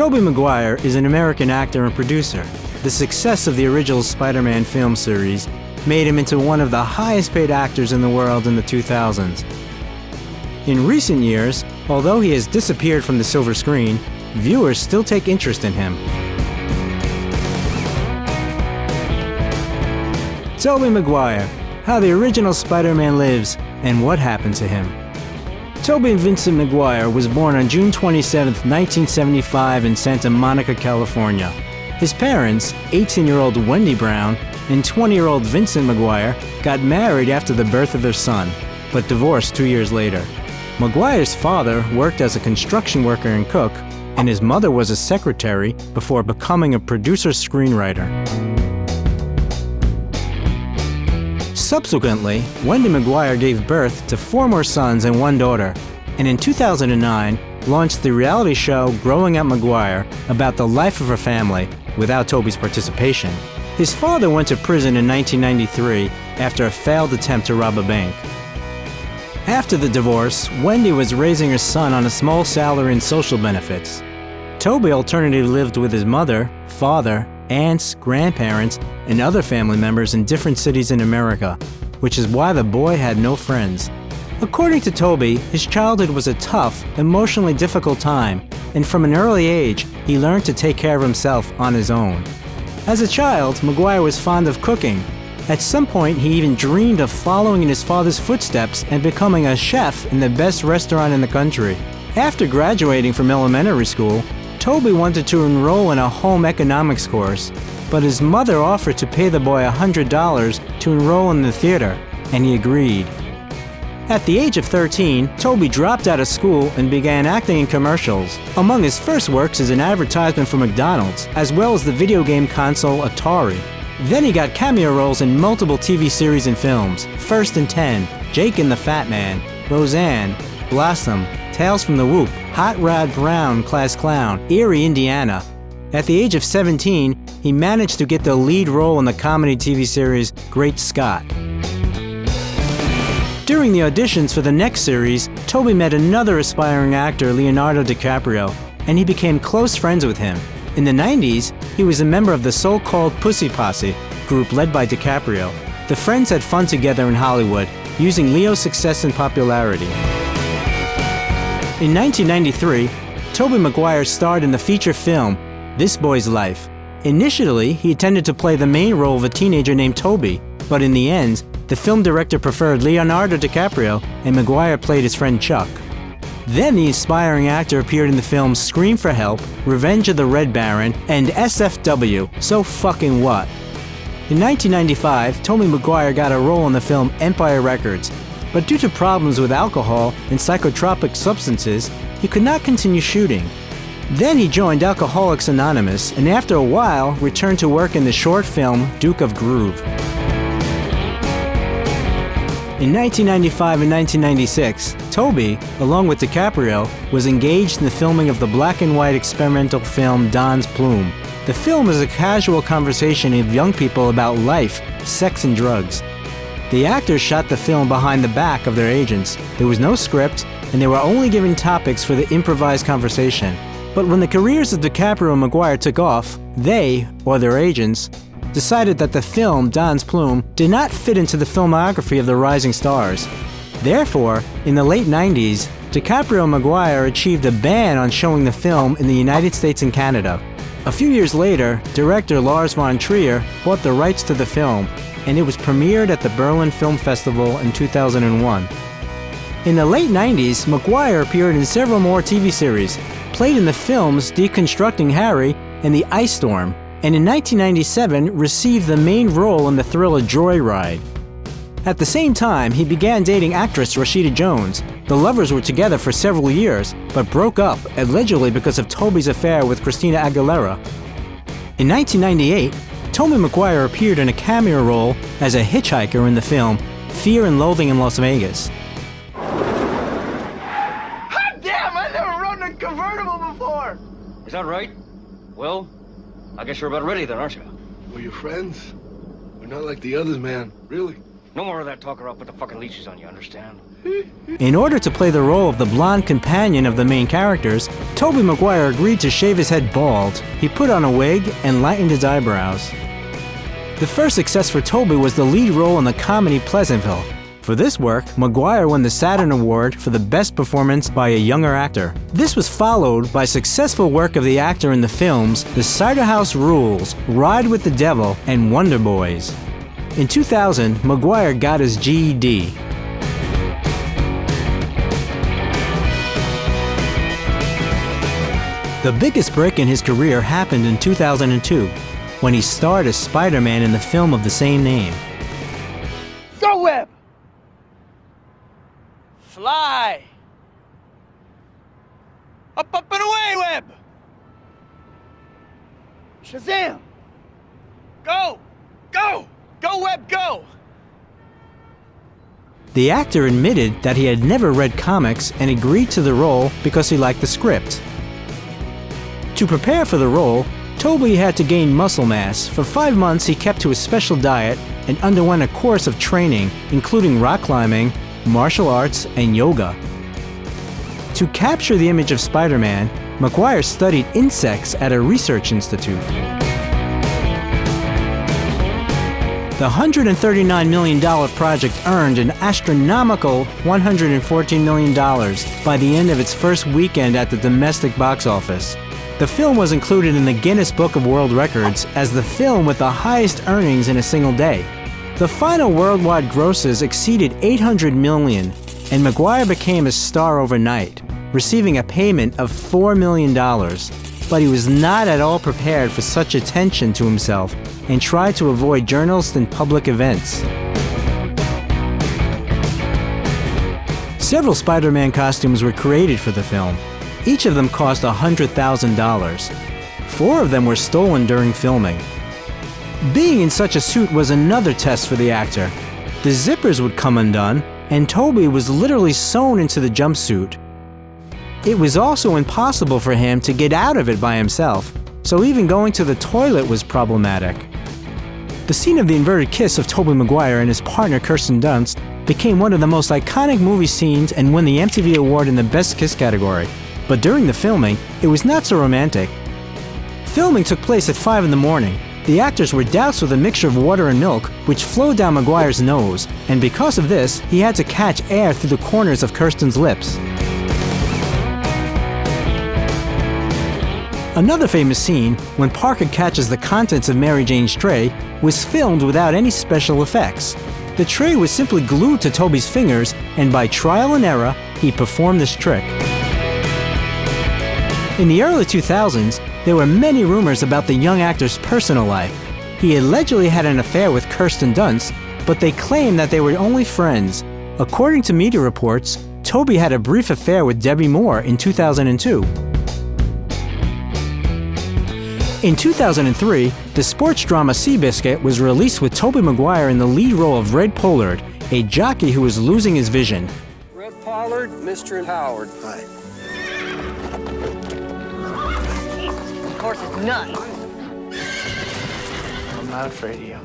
Tobey Maguire is an American actor and producer. The success of the original Spider-Man film series made him into one of the highest-paid actors in the world in the 2000s. In recent years, although he has disappeared from the silver screen, viewers still take interest in him. Tobey Maguire, how the original Spider-Man lives and what happened to him. Tobey Vincent Maguire was born on June 27, 1975 in Santa Monica, California. His parents, 18-year-old Wendy Brown and 20-year-old Vincent Maguire, got married after the birth of their son, but divorced 2 years later. Maguire's father worked as a construction worker and cook, and his mother was a secretary before becoming a producer-screenwriter. Subsequently, Wendy Maguire gave birth to 4 more sons and 1 daughter, and in 2009 launched the reality show Growing Up Maguire about the life of her family without Tobey's participation. His father went to prison in 1993 after a failed attempt to rob a bank. After the divorce, Wendy was raising her son on a small salary and social benefits. Tobey alternatively lived with his mother, father, aunts, grandparents, and other family members in different cities in America, which is why the boy had no friends. According to Tobey, his childhood was a tough, emotionally difficult time, and from an early age, he learned to take care of himself on his own. As a child, Maguire was fond of cooking. At some point, he even dreamed of following in his father's footsteps and becoming a chef in the best restaurant in the country. After graduating from elementary school, Tobey wanted to enroll in a home economics course, but his mother offered to pay the boy $100 to enroll in the theater, and he agreed. At the age of 13, Tobey dropped out of school and began acting in commercials. Among his first works is an advertisement for McDonald's, as well as the video game console Atari. Then he got cameo roles in multiple TV series and films: First and 10, Jake and the Fat Man, Roseanne, Blossom, Tales from the Whoop, Hot Rod Brown Class Clown, Erie, Indiana. At the age of 17, he managed to get the lead role in the comedy TV series Great Scott. During the auditions for the next series, Tobey met another aspiring actor, Leonardo DiCaprio, and he became close friends with him. In the 90s, he was a member of the so-called Pussy Posse group led by DiCaprio. The friends had fun together in Hollywood, using Leo's success and popularity. In 1993, Tobey Maguire starred in the feature film This Boy's Life. Initially, he intended to play the main role of a teenager named Toby, but in the end, the film director preferred Leonardo DiCaprio, and Maguire played his friend Chuck. Then the aspiring actor appeared in the films Scream for Help, Revenge of the Red Baron, and SFW, So Fucking What. In 1995, Tobey Maguire got a role in the film Empire Records, but due to problems with alcohol and psychotropic substances, he could not continue shooting. Then he joined Alcoholics Anonymous, and after a while, returned to work in the short film Duke of Groove. In 1995 and 1996, Tobey, along with DiCaprio, was engaged in the filming of the black and white experimental film Don's Plume. The film is a casual conversation of young people about life, sex, and drugs. The actors shot the film behind the back of their agents. There was no script, and they were only given topics for the improvised conversation. But when the careers of DiCaprio and Maguire took off, they, or their agents, decided that the film, Don's Plume, did not fit into the filmography of the rising stars. Therefore, in the late 90s, DiCaprio and Maguire achieved a ban on showing the film in the United States and Canada. A few years later, director Lars von Trier bought the rights to the film, and it was premiered at the Berlin Film Festival in 2001. In the late 90s, Maguire appeared in several more TV series, played in the films Deconstructing Harry and The Ice Storm, and in 1997 received the main role in the thriller Joyride. At the same time, he began dating actress Rashida Jones. The lovers were together for several years, but broke up, allegedly because of Tobey's affair with Christina Aguilera. In 1998, Tobey Maguire appeared in a cameo role as a hitchhiker in the film Fear and Loathing in Las Vegas. Hot damn, I never rode in a convertible before! Is that right? Well, I guess you're about ready then, aren't you? We're your friends. We're not like the others, man. Really. No more of that talk or I'll put the fucking leashes on you, understand? In order to play the role of the blonde companion of the main characters, Tobey Maguire agreed to shave his head bald. He put on a wig and lightened his eyebrows. The first success for Tobey was the lead role in the comedy Pleasantville. For this work, Maguire won the Saturn Award for the best performance by a younger actor. This was followed by successful work of the actor in the films The Cider House Rules, Ride with the Devil, and Wonder Boys. In 2000, Maguire got his GED. The biggest break in his career happened in 2002, when he starred as Spider-Man in the film of the same name. Go, Webb! Fly! Up, up, and away, Webb! Shazam! Go! Go! Go, Webb, go! The actor admitted that he had never read comics and agreed to the role because he liked the script. To prepare for the role, Tobey had to gain muscle mass. For 5 months, he kept to a special diet and underwent a course of training, including rock climbing, martial arts, and yoga. To capture the image of Spider-Man, Maguire studied insects at a research institute. The $139 million project earned an astronomical $114 million by the end of its first weekend at the domestic box office. The film was included in the Guinness Book of World Records as the film with the highest earnings in a single day. The final worldwide grosses exceeded $800 million, and Maguire became a star overnight, receiving a payment of $4 million. But he was not at all prepared for such attention to himself and tried to avoid journalists and public events. Several Spider-Man costumes were created for the film. Each of them cost $100,000. 4 of them were stolen during filming. Being in such a suit was another test for the actor. The zippers would come undone, and Tobey was literally sewn into the jumpsuit. It was also impossible for him to get out of it by himself, so even going to the toilet was problematic. The scene of the inverted kiss of Tobey Maguire and his partner Kirsten Dunst became one of the most iconic movie scenes and won the MTV Award in the Best Kiss category. But during the filming, it was not so romantic. Filming took place at 5 in the morning. The actors were doused with a mixture of water and milk, which flowed down Maguire's nose, and because of this, he had to catch air through the corners of Kirsten's lips. Another famous scene, when Parker catches the contents of Mary Jane's tray, was filmed without any special effects. The tray was simply glued to Tobey's fingers, and by trial and error, he performed this trick. In the early 2000s, there were many rumors about the young actor's personal life. He allegedly had an affair with Kirsten Dunst, but they claimed that they were only friends. According to media reports, Tobey had a brief affair with Debbie Moore in 2002. In 2003, the sports drama Seabiscuit was released with Tobey Maguire in the lead role of Red Pollard, a jockey who was losing his vision. Red Pollard, Mr. Howard. Hi. Of course it's none. I'm not afraid of you.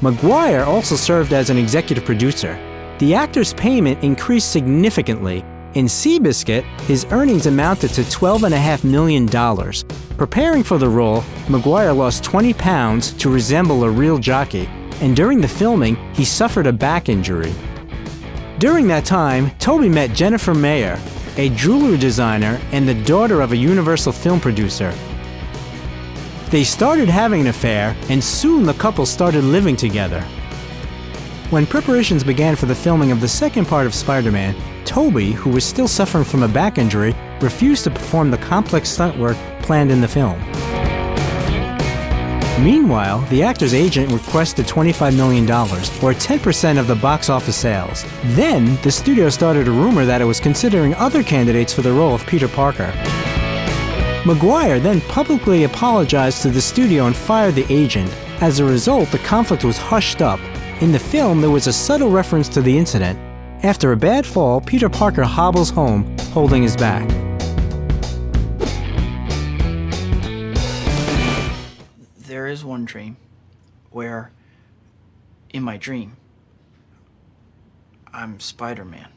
Maguire also served as an executive producer. The actor's payment increased significantly. In Seabiscuit, his earnings amounted to $12.5 million. Preparing for the role, Maguire lost 20 pounds to resemble a real jockey, and during the filming, he suffered a back injury. During that time, Tobey met Jennifer Mayer, a jewelry designer and the daughter of a Universal film producer. They started having an affair, and soon the couple started living together. When preparations began for the filming of the second part of Spider-Man, Tobey, who was still suffering from a back injury, refused to perform the complex stunt work planned in the film. Meanwhile, the actor's agent requested $25 million, or 10% of the box office sales. Then, the studio started a rumor that it was considering other candidates for the role of Peter Parker. Maguire then publicly apologized to the studio and fired the agent. As a result, the conflict was hushed up. In the film, there was a subtle reference to the incident. After a bad fall, Peter Parker hobbles home, holding his back. There is one dream where In my dream, I'm Spider-Man,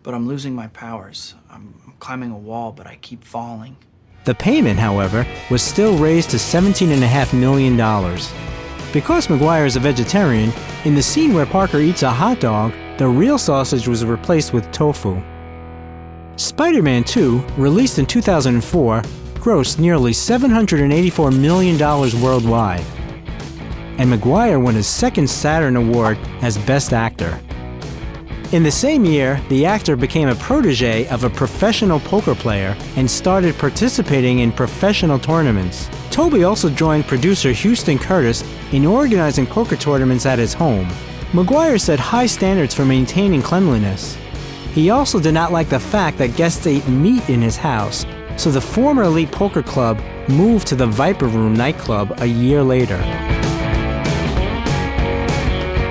but I'm losing my powers. I'm climbing a wall, but I keep falling. The payment, however, was still raised to $17.5 million. Because Maguire is a vegetarian, in the scene where Parker eats a hot dog, the real sausage was replaced with tofu. Spider-Man 2, released in 2004, grossed nearly $784 million worldwide. And Maguire won his second Saturn Award as Best Actor. In the same year, the actor became a protege of a professional poker player and started participating in professional tournaments. Tobey also joined producer Houston Curtis in organizing poker tournaments at his home. Maguire set high standards for maintaining cleanliness. He also did not like the fact that guests ate meat in his house, so the former elite poker club moved to the Viper Room nightclub a year later.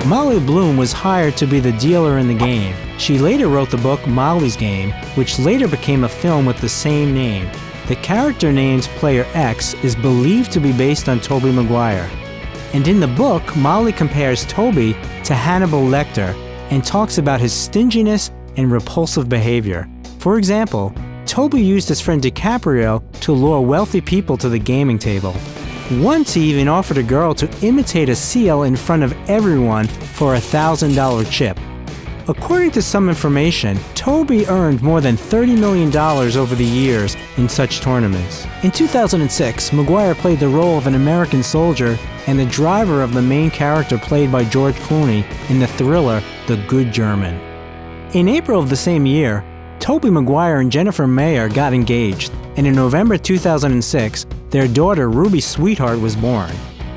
Molly Bloom was hired to be the dealer in the game. She later wrote the book Molly's Game, which later became a film with the same name. The character named Player X is believed to be based on Tobey Maguire. And in the book, Molly compares Tobey to Hannibal Lecter and talks about his stinginess and repulsive behavior. For example, Tobey used his friend DiCaprio to lure wealthy people to the gaming table. Once he even offered a girl to imitate a seal in front of everyone for a $1,000 chip. According to some information, Tobey earned more than $30 million over the years in such tournaments. In 2006, Maguire played the role of an American soldier and the driver of the main character played by George Clooney in the thriller The Good German. In April of the same year, Tobey Maguire and Jennifer Mayer got engaged, and in November 2006, their daughter Ruby Sweetheart was born.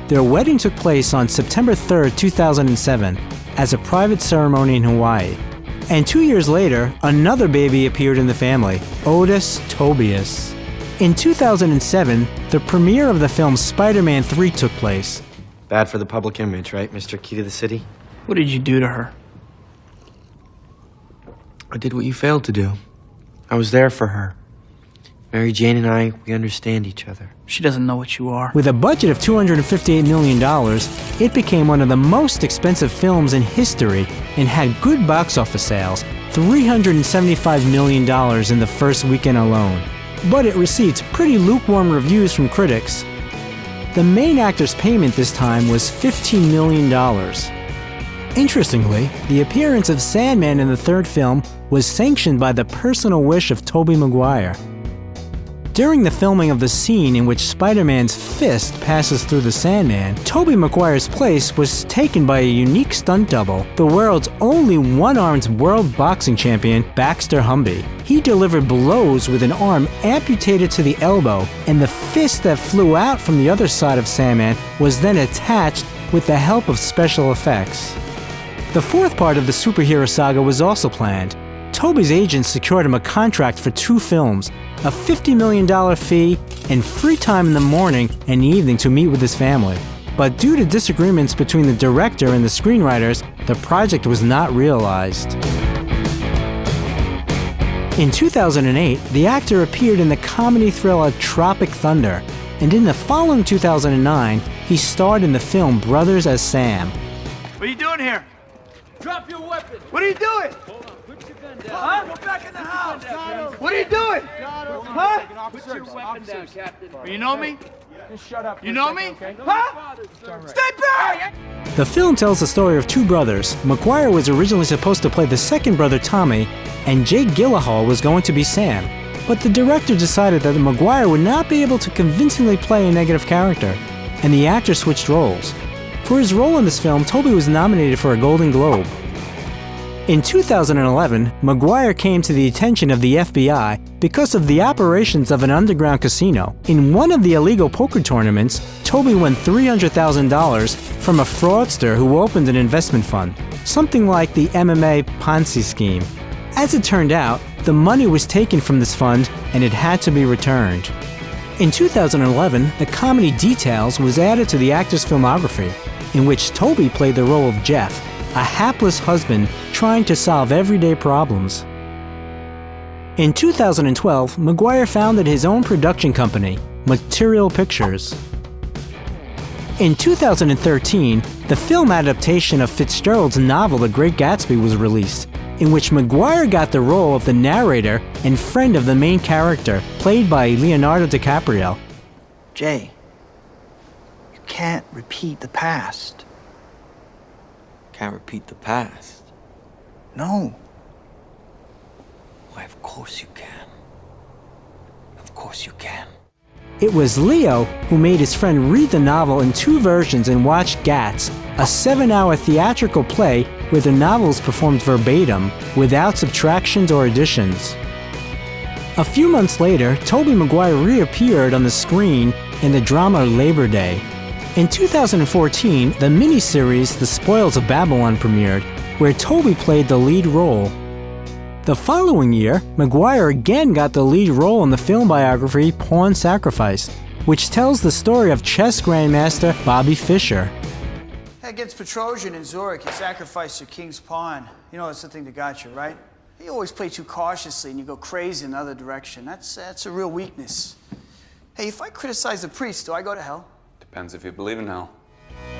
Their wedding took place on September 3, 2007, as a private ceremony in Hawaii. And 2 years later, another baby appeared in the family, Otis Tobias. In 2007, the premiere of the film Spider-Man 3 took place. Bad for the public image, right, Mr. Key to the City? What did you do to her? I did what you failed to do. I was there for her. Mary Jane and I, we understand each other. She doesn't know what you are. With a budget of $258 million, it became one of the most expensive films in history and had good box office sales, $375 million in the first weekend alone. But it received pretty lukewarm reviews from critics. The main actor's payment this time was $15 million. Interestingly, the appearance of Sandman in the third film was sanctioned by the personal wish of Tobey Maguire. During the filming of the scene in which Spider-Man's fist passes through the Sandman, Tobey Maguire's place was taken by a unique stunt double, the world's only one-armed world boxing champion, Baxter Humby. He delivered blows with an arm amputated to the elbow, and the fist that flew out from the other side of Sandman was then attached with the help of special effects. The fourth part of the superhero saga was also planned. Tobey's agent secured him a contract for 2 films, a $50 million fee, and free time in the morning and evening to meet with his family. But due to disagreements between the director and the screenwriters, the project was not realized. In 2008, the actor appeared in the comedy thriller Tropic Thunder, and in the following 2009, he starred in the film Brothers as Sam. What are you doing here? Drop your weapon. What are you doing? Put your gun down. Huh? Go back in the house. What are you doing? Huh? Put your weapon down, Captain. You know me? Just shut up. You know me? Huh? Stay back! The film tells the story of 2 brothers. Maguire was originally supposed to play the second brother Tommy, and Jake Gyllenhaal was going to be Sam. But the director decided that Maguire would not be able to convincingly play a negative character, and the actor switched roles. For his role in this film, Tobey was nominated for a Golden Globe. In 2011, Maguire came to the attention of the FBI because of the operations of an underground casino. In one of the illegal poker tournaments, Tobey won $300,000 from a fraudster who opened an investment fund, something like the MMA Ponzi scheme. As it turned out, the money was taken from this fund and it had to be returned. In 2011, the comedy Details was added to the actor's filmography, in which Tobey played the role of Jeff, a hapless husband trying to solve everyday problems. In 2012, Maguire founded his own production company, Material Pictures. In 2013, the film adaptation of Fitzgerald's novel The Great Gatsby was released, in which Maguire got the role of the narrator and friend of the main character, played by Leonardo DiCaprio. Jay, you can't repeat the past. Can't repeat the past. No. Why, of course you can. Of course you can. It was Leo who made his friend read the novel in 2 versions and watch Gats, a 7-hour theatrical play where the novel is performed verbatim, without subtractions or additions. A few months later, Tobey Maguire reappeared on the screen in the drama Labor Day. In 2014, the miniseries The Spoils of Babylon premiered, where Tobey played the lead role. The following year, Maguire again got the lead role in the film biography Pawn Sacrifice, which tells the story of chess grandmaster Bobby Fischer. Against Petrosian in Zurich, you sacrificed your king's pawn. You know that's the thing that got you, right? You always play too cautiously and you go crazy in the other direction. That's a real weakness. Hey, if I criticize the priest, do I go to hell? Depends if you believe in hell.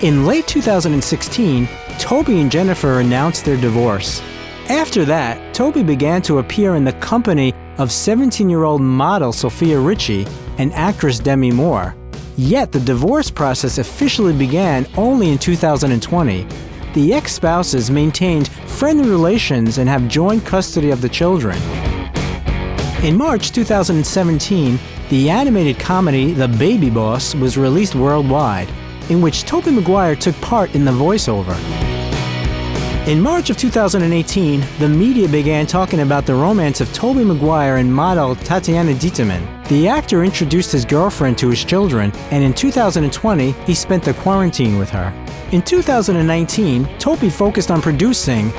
In late 2016, Tobey and Jennifer announced their divorce. After that, Tobey began to appear in the company of 17-year-old model Sophia Richie and actress Demi Moore. Yet the divorce process officially began only in 2020. The ex-spouses maintained friendly relations and have joint custody of the children. In March 2017, the animated comedy The Baby Boss was released worldwide, in which Tobey Maguire took part in the voiceover. In March of 2018, the media began talking about the romance of Tobey Maguire and model Tatiana Dieterman. The actor introduced his girlfriend to his children, and in 2020, he spent the quarantine with her. In 2019, Tobey focused on producing.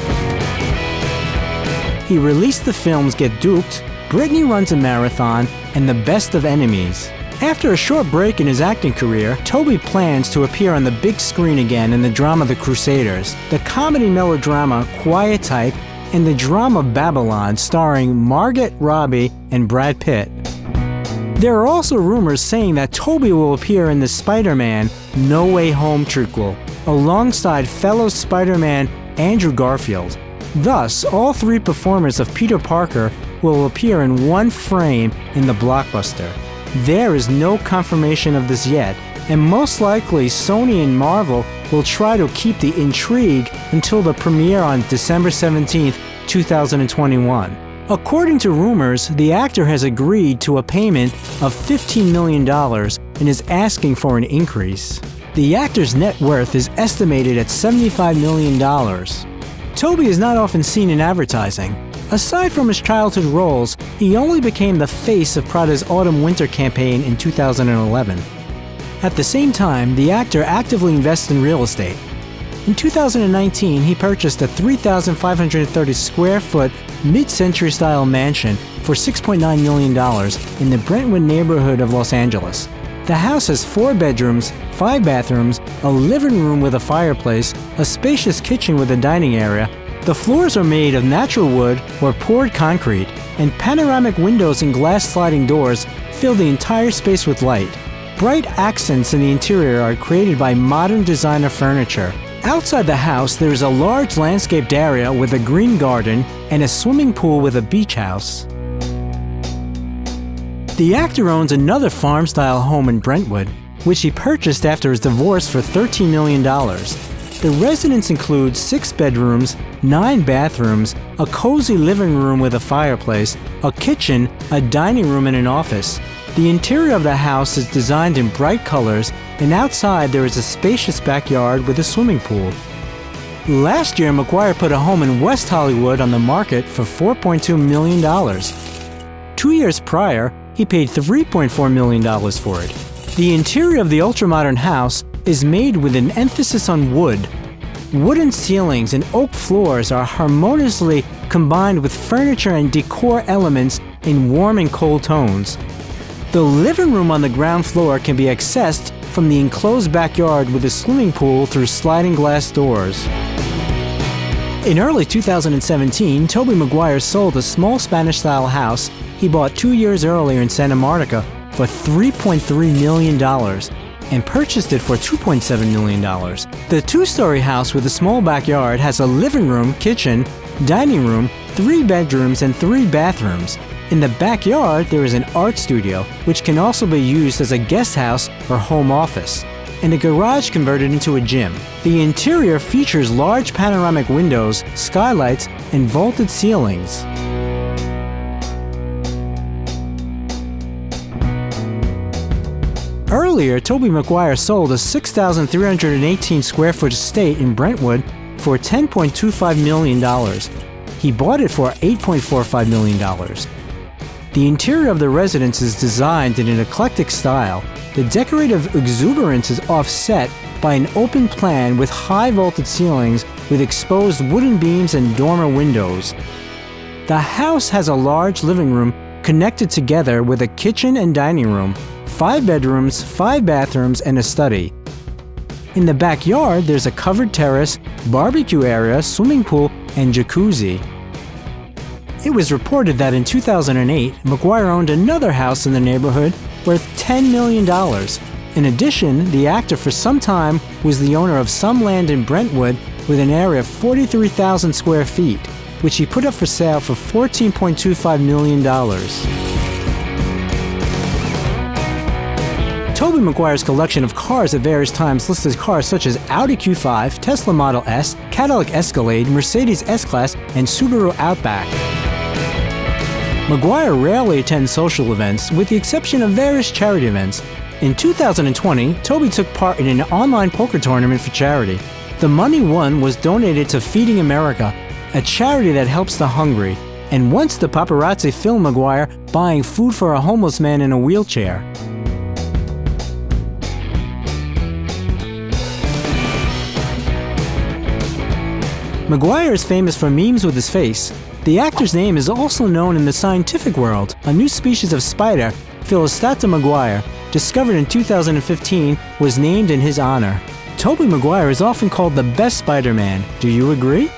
He released the films Get Duped, Brittany Runs a Marathon, and The Best of Enemies. After a short break in his acting career, Tobey plans to appear on the big screen again in the drama The Crusaders, the comedy melodrama Quiet Type, and the drama Babylon starring Margot Robbie and Brad Pitt. There are also rumors saying that Tobey will appear in the Spider-Man No Way Home trequel, alongside fellow Spider-Man Andrew Garfield. Thus, all 3 performers of Peter Parker will appear in one frame in the blockbuster. There is no confirmation of this yet, and most likely Sony and Marvel will try to keep the intrigue until the premiere on December 17, 2021. According to rumors, the actor has agreed to a payment of $15 million and is asking for an increase. The actor's net worth is estimated at $75 million. Tobey is not often seen in advertising. Aside from his childhood roles, he only became the face of Prada's autumn-winter campaign in 2011. At the same time, the actor actively invests in real estate. In 2019, he purchased a 3,530 square foot mid-century style mansion for $6.9 million in the Brentwood neighborhood of Los Angeles. The house has 4 bedrooms, 5 bathrooms, a living room with a fireplace, a spacious kitchen with a dining area. The floors are made of natural wood or poured concrete, and panoramic windows and glass sliding doors fill the entire space with light. Bright accents in the interior are created by modern designer furniture. Outside the house, there is a large landscaped area with a green garden and a swimming pool with a beach house. The actor owns another farm-style home in Brentwood, which he purchased after his divorce for $13 million. The residence includes 6 bedrooms, 9 bathrooms, a cozy living room with a fireplace, a kitchen, a dining room, and an office. The interior of the house is designed in bright colors, and outside there is a spacious backyard with a swimming pool. Last year, Maguire put a home in West Hollywood on the market for $4.2 million. 2 years prior, he paid $3.4 million for it. The interior of the ultramodern house is made with an emphasis on wood. Wooden ceilings and oak floors are harmoniously combined with furniture and decor elements in warm and cold tones. The living room on the ground floor can be accessed from the enclosed backyard with a swimming pool through sliding glass doors. In early 2017, Tobey Maguire sold a small Spanish-style house he bought 2 years earlier in Santa Monica for $3.3 million. and purchased it for $2.7 million. The two-story house with a small backyard has a living room, kitchen, dining room, 3 bedrooms, and 3 bathrooms. In the backyard, there is an art studio, which can also be used as a guest house or home office, and a garage converted into a gym. The interior features large panoramic windows, skylights, and vaulted ceilings. Earlier, Tobey Maguire sold a 6,318 square foot estate in Brentwood for $10.25 million. He bought it for $8.45 million. The interior of the residence is designed in an eclectic style. The decorative exuberance is offset by an open plan with high vaulted ceilings with exposed wooden beams and dormer windows. The house has a large living room connected together with a kitchen and dining room, 5 bedrooms, 5 bathrooms, and a study. In the backyard, there's a covered terrace, barbecue area, swimming pool, and jacuzzi. It was reported that in 2008, Maguire owned another house in the neighborhood worth $10 million. In addition, the actor for some time was the owner of some land in Brentwood with an area of 43,000 square feet, which he put up for sale for $14.25 million. Tobey Maguire's collection of cars at various times listed cars such as Audi Q5, Tesla Model S, Cadillac Escalade, Mercedes S-Class, and Subaru Outback. Maguire rarely attends social events, with the exception of various charity events. In 2020, Tobey took part in an online poker tournament for charity. The money won was donated to Feeding America, a charity that helps the hungry. And once the paparazzi filmed Maguire buying food for a homeless man in a wheelchair. Maguire is famous for memes with his face. The actor's name is also known in the scientific world. A new species of spider, Philostata maguire, discovered in 2015, was named in his honor. Tobey Maguire is often called the best Spider-Man. Do you agree?